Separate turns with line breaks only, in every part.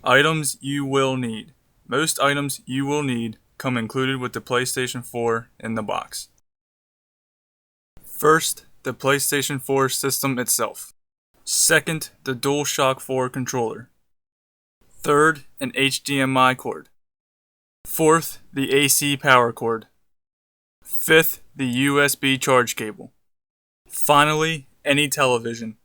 Items you will need. Most items you will need come included with the PlayStation 4 in the box. First, the PlayStation 4 system itself. Second, the DualShock 4 controller. Third, an HDMI cord. Fourth, the AC power cord. Fifth, the USB charge cable. Finally, any television.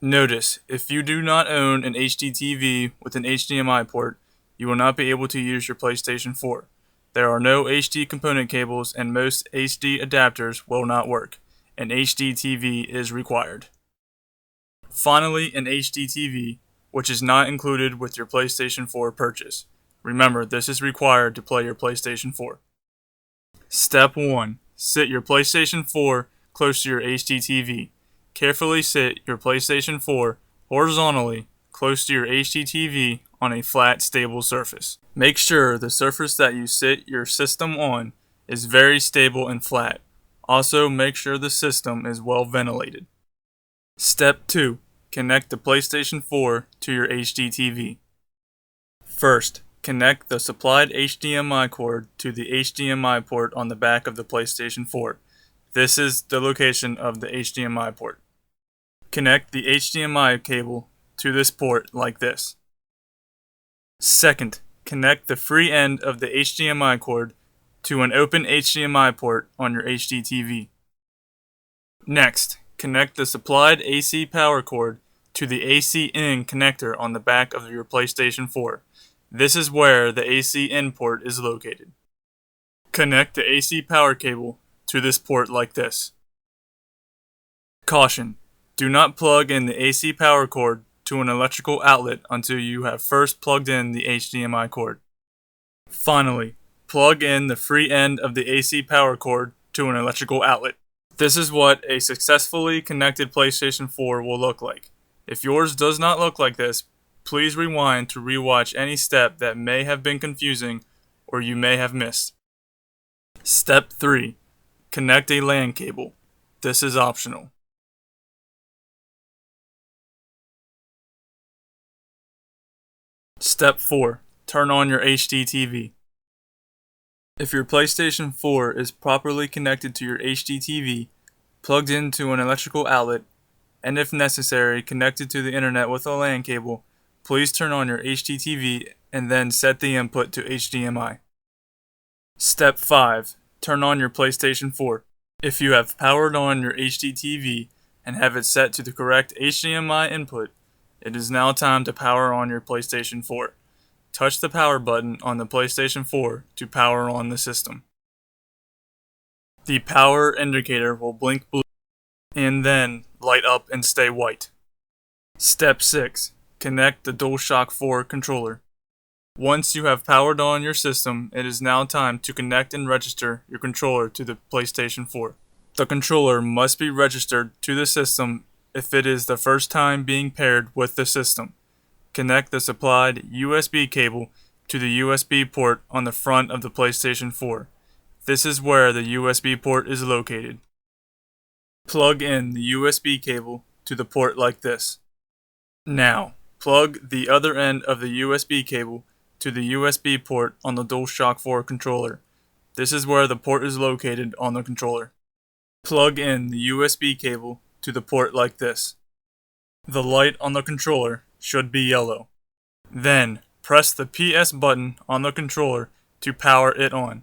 Notice, if you do not own an HD TV with an HDMI port, you will not be able to use your PlayStation 4. There are no HD component cables and most HD adapters will not work. An HD TV is required. Finally, an HD TV, which is not included with your PlayStation 4 purchase. Remember, this is required to play your PlayStation 4. Step 1. Sit your PlayStation 4 close to your HD TV. Carefully sit your PlayStation 4 horizontally close to your HD TV on a flat, stable surface. Make sure the surface that you sit your system on is very stable and flat. Also, make sure the system is well ventilated. Step 2. Connect the PlayStation 4 to your HD TV. First, connect the supplied HDMI cord to the HDMI port on the back of the PlayStation 4. This is the location of the HDMI port. Connect the HDMI cable to this port like this. Second, connect the free end of the HDMI cord to an open HDMI port on your HD TV. Next, connect the supplied AC power cord to the AC in connector on the back of your PlayStation 4. This is where the AC in port is located. Connect the AC power cable to this port like this. Caution: do not plug in the AC power cord to an electrical outlet until you have first plugged in the HDMI cord. Finally, plug in the free end of the AC power cord to an electrical outlet. This is what a successfully connected PlayStation 4 will look like. If yours does not look like this, please rewind to rewatch any step that may have been confusing or you may have missed. Step 3. Connect a LAN cable. This is optional. Step 4. Turn on your HD TV. If your PlayStation 4 is properly connected to your HD TV, plugged into an electrical outlet, and if necessary, connected to the internet with a LAN cable, please turn on your HD TV and then set the input to HDMI. Step 5. Turn on your PlayStation 4. If you have powered on your HD TV and have it set to the correct HDMI input, it is now time to power on your PlayStation 4. Touch the power button on the PlayStation 4 to power on the system. The power indicator will blink blue and then light up and stay white. Step 6. Connect the DualShock 4 controller. Once you have powered on your system, it is now time to connect and register your controller to the PlayStation 4. The controller must be registered to the system if it is the first time being paired with the system. Connect the supplied USB cable to the USB port on the front of the PlayStation 4. This is where the USB port is located. Plug in the USB cable to the port like this. Now, plug the other end of the USB cable to the USB port on the DualShock 4 controller. This is where the port is located on the controller. Plug in the USB cable to the port like this. The light on the controller should be yellow. Then, press the PS button on the controller to power it on.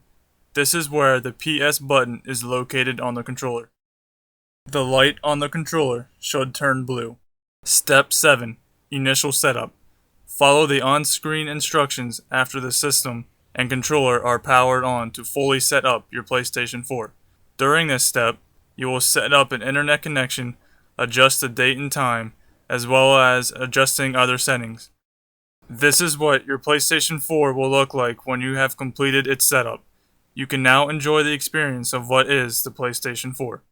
This is where the PS button is located on the controller. The light on the controller should turn blue. Step 7. Initial setup. Follow the on-screen instructions after the system and controller are powered on to fully set up your PlayStation 4. During this step, you will set up an internet connection, adjust the date and time, as well as adjusting other settings. This is what your PlayStation 4 will look like when you have completed its setup. You can now enjoy the experience of what is the PlayStation 4.